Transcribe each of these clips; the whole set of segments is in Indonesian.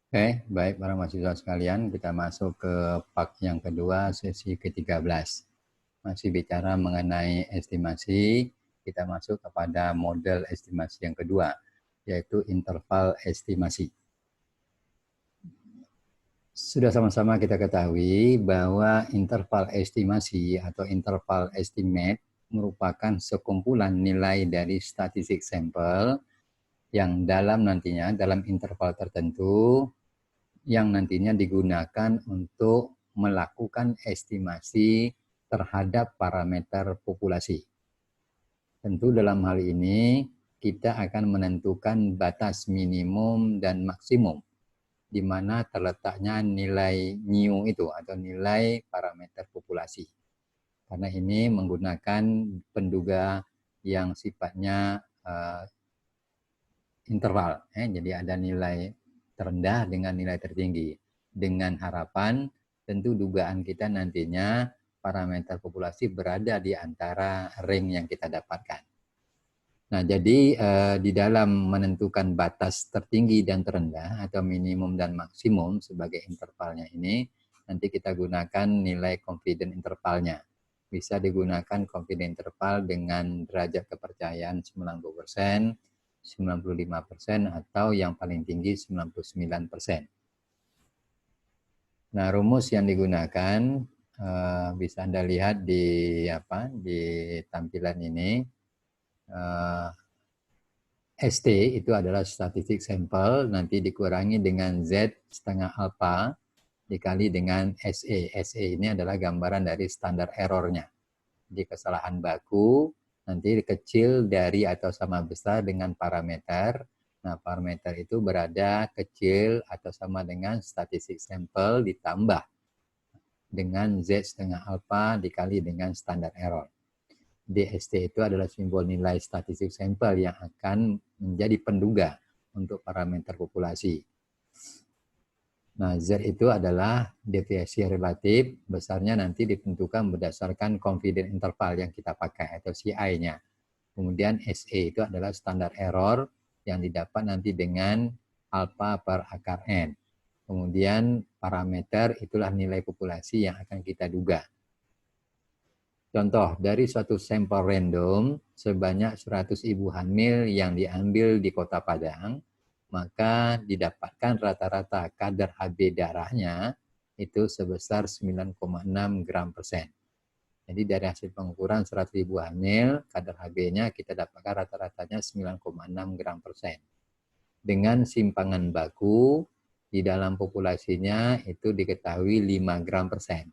Oke, baik para mahasiswa sekalian, kita masuk ke part yang kedua, sesi ke-13. Masih bicara mengenai estimasi, kita masuk kepada model estimasi yang kedua, yaitu interval estimasi. Sudah sama-sama kita ketahui bahwa interval estimasi atau interval estimate merupakan sekumpulan nilai dari statistik sampel yang dalam interval tertentu yang nantinya digunakan untuk melakukan estimasi terhadap parameter populasi. Tentu dalam hal ini kita akan menentukan batas minimum dan maksimum di mana terletaknya nilai mu itu atau nilai parameter populasi. Karena ini menggunakan penduga yang sifatnya interval. Jadi ada nilai terendah dengan nilai tertinggi. Dengan harapan tentu dugaan kita nantinya parameter populasi berada di antara ring yang kita dapatkan. Nah, jadi di dalam menentukan batas tertinggi dan terendah atau minimum dan maksimum sebagai intervalnya ini, nanti kita gunakan nilai confidence intervalnya. Bisa digunakan confidence interval dengan derajat kepercayaan 90%, 95%, atau yang paling tinggi 99%. Nah, rumus yang digunakan bisa Anda lihat di tampilan ini. ST itu adalah statistik sampel, nanti dikurangi dengan Z setengah alpha dikali dengan SE. SE ini adalah gambaran dari standar errornya. Jadi kesalahan baku nanti kecil dari atau sama besar dengan parameter. Nah, parameter itu berada kecil atau sama dengan statistik sampel ditambah dengan Z setengah alpha dikali dengan standar error. DST itu adalah simbol nilai statistik sampel yang akan menjadi penduga untuk parameter populasi. Nah, Z itu adalah deviasi relatif, besarnya nanti ditentukan berdasarkan confidence interval yang kita pakai atau CI-nya. Kemudian SE itu adalah standar error yang didapat nanti dengan alpha per akar N. Kemudian parameter itulah nilai populasi yang akan kita duga. Contoh, dari suatu sampel random sebanyak 100 ibu hamil yang diambil di Kota Padang, maka didapatkan rata-rata kadar Hb darahnya itu sebesar 9,6 gram persen. Jadi dari hasil pengukuran 100 ibu hamil, kadar Hb-nya kita dapatkan rata-ratanya 9,6 gram persen. Dengan simpangan baku, di dalam populasinya itu diketahui 5 gram persen.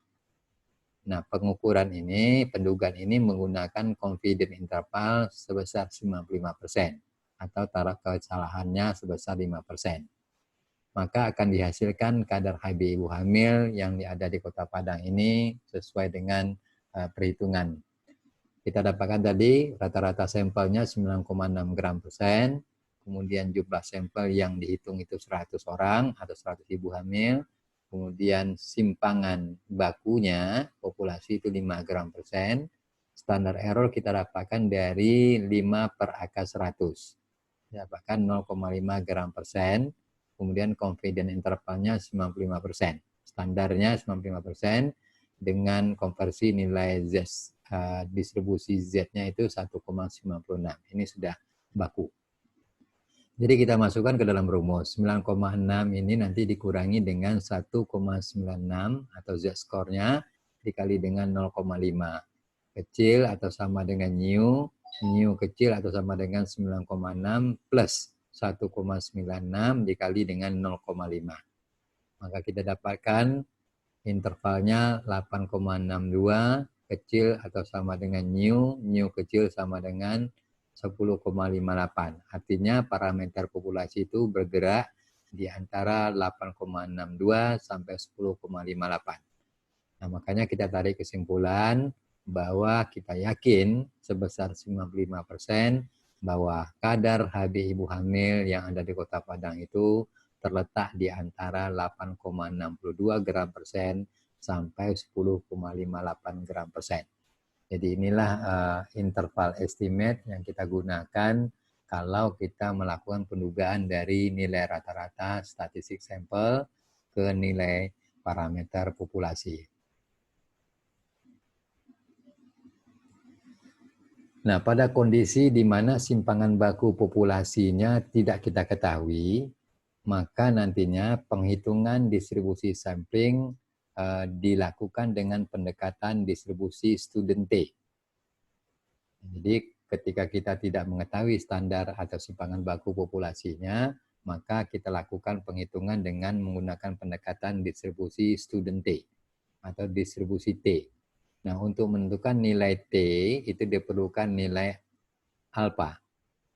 Nah, pengukuran ini, pendugaan ini menggunakan confidence interval sebesar 95% atau taraf kesalahannya sebesar 5%. Maka akan dihasilkan kadar Hb ibu hamil yang ada di Kota Padang ini sesuai dengan perhitungan. Kita dapatkan tadi rata-rata sampelnya 9,6 gram persen, kemudian jumlah sampel yang dihitung itu 100 orang atau 100 ibu hamil, kemudian simpangan bakunya populasi itu 5 gram persen, standar error kita dapatkan dari 5 per akar 100, dapatkan 0,5 gram persen, kemudian confidence intervalnya 95%, standarnya 95% dengan konversi nilai Z, distribusi Z-nya itu 1,96. Ini sudah baku. Jadi kita masukkan ke dalam rumus. 9,6 ini nanti dikurangi dengan 1,96 atau Z-score-nya dikali dengan 0,5. Kecil atau sama dengan mu, mu kecil atau sama dengan 9,6 plus 1,96 dikali dengan 0,5. Maka kita dapatkan intervalnya 8,62, kecil atau sama dengan mu, mu kecil sama dengan 10,58. Artinya parameter populasi itu bergerak di antara 8,62 sampai 10,58. Nah, makanya kita tarik kesimpulan bahwa kita yakin sebesar 95% bahwa kadar Hb ibu hamil yang ada di Kota Padang itu terletak di antara 8,62 gram persen sampai 10,58 gram persen. Jadi inilah interval estimate yang kita gunakan kalau kita melakukan pendugaan dari nilai rata-rata statistik sampel ke nilai parameter populasi. Nah, pada kondisi di mana simpangan baku populasinya tidak kita ketahui, maka nantinya penghitungan distribusi sampling dilakukan dengan pendekatan distribusi student T. Jadi ketika kita tidak mengetahui standar atau simpangan baku populasinya, maka kita lakukan penghitungan dengan menggunakan pendekatan distribusi student T atau distribusi T. Nah, untuk menentukan nilai T itu diperlukan nilai alpha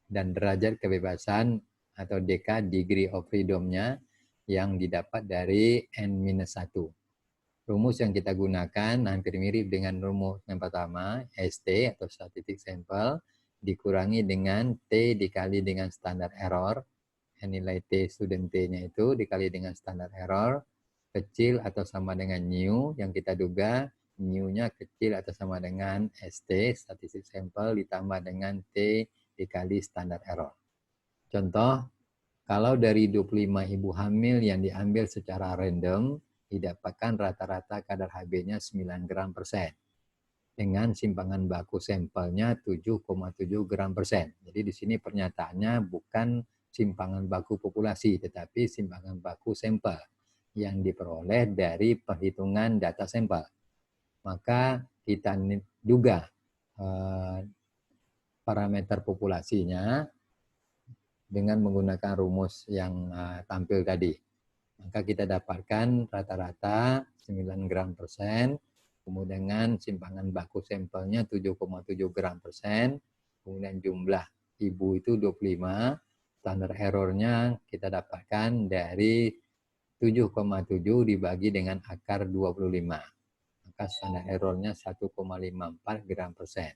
dan derajat kebebasan atau DK, degree of freedom-nya, yang didapat dari N-1. Rumus yang kita gunakan hampir mirip dengan rumus yang pertama, ST atau statistic sample, dikurangi dengan T dikali dengan standar error. Nilai T student T-nya itu dikali dengan standar error, kecil atau sama dengan mu, yang kita duga mu-nya kecil atau sama dengan ST, statistic sample, ditambah dengan T dikali standar error. Contoh, kalau dari 25 ibu hamil yang diambil secara random, didapatkan rata-rata kadar Hb-nya 9 gram per sen. Dengan simpangan baku sampelnya 7,7 gram per sen. Jadi di sini pernyataannya bukan simpangan baku populasi, tetapi simpangan baku sampel yang diperoleh dari perhitungan data sampel. Maka kita duga parameter populasinya dengan menggunakan rumus yang tampil tadi. Maka kita dapatkan rata-rata 9 gram per sen, kemudian dengan simpangan baku sampelnya 7,7 gram per sen, kemudian jumlah ibu itu 25, standar errornya kita dapatkan dari 7,7 dibagi dengan akar 25. Maka standar errornya 1,54 gram per sen.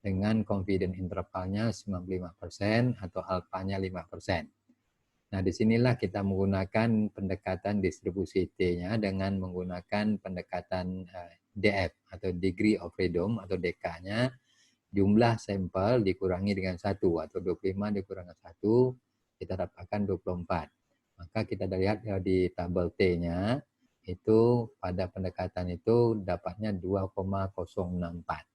Dengan confidence intervalnya 95% atau alfanya 5%. Nah, disinilah kita menggunakan pendekatan distribusi T-nya dengan menggunakan pendekatan DF atau degree of freedom atau DK-nya, jumlah sampel dikurangi dengan 1 atau 25 dikurangi 1, kita dapatkan 24. Maka kita lihat di tabel T-nya, itu pada pendekatan itu dapatnya 2,064.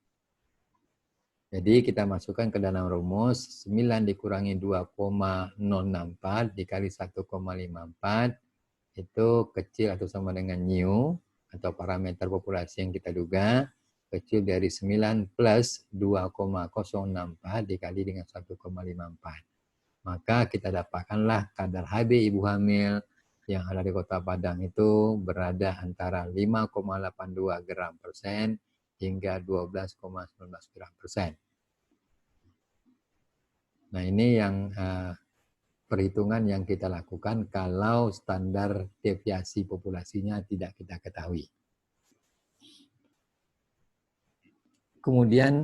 Jadi kita masukkan ke dalam rumus 9 dikurangi 2,064 dikali 1,54 itu kecil atau sama dengan mu atau parameter populasi yang kita duga, kecil dari 9 plus 2,064 dikali dengan 1,54. Maka kita dapatkanlah kadar Hb ibu hamil yang ada di Kota Padang itu berada antara 5,82 gram per sen hingga 12,19 gram per sen. Nah, ini yang perhitungan yang kita lakukan kalau standar deviasi populasinya tidak kita ketahui. Kemudian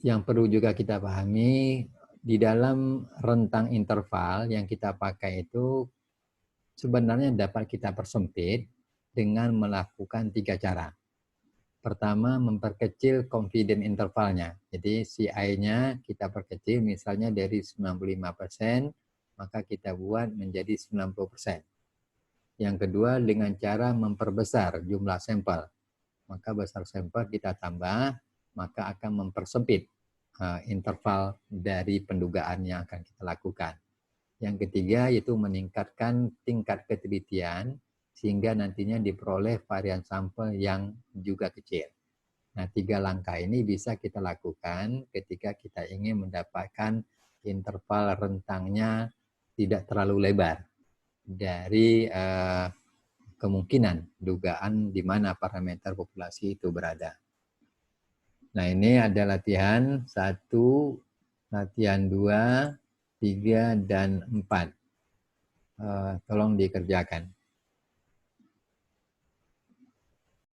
yang perlu juga kita pahami, di dalam rentang interval yang kita pakai itu sebenarnya dapat kita persempit dengan melakukan 3 cara. Pertama, memperkecil confidence intervalnya. Jadi CI-nya kita perkecil misalnya dari 95%, maka kita buat menjadi 90%. Yang kedua, dengan cara memperbesar jumlah sampel. Maka besar sampel kita tambah, maka akan mempersempit interval dari pendugaan yang akan kita lakukan. Yang ketiga, yaitu meningkatkan tingkat ketelitian, sehingga nantinya diperoleh varian sampel yang juga kecil. Nah, 3 langkah ini bisa kita lakukan ketika kita ingin mendapatkan interval rentangnya tidak terlalu lebar dari kemungkinan dugaan di mana parameter populasi itu berada. Nah, ini ada latihan 1, latihan 2, 3, dan 4. Tolong dikerjakan.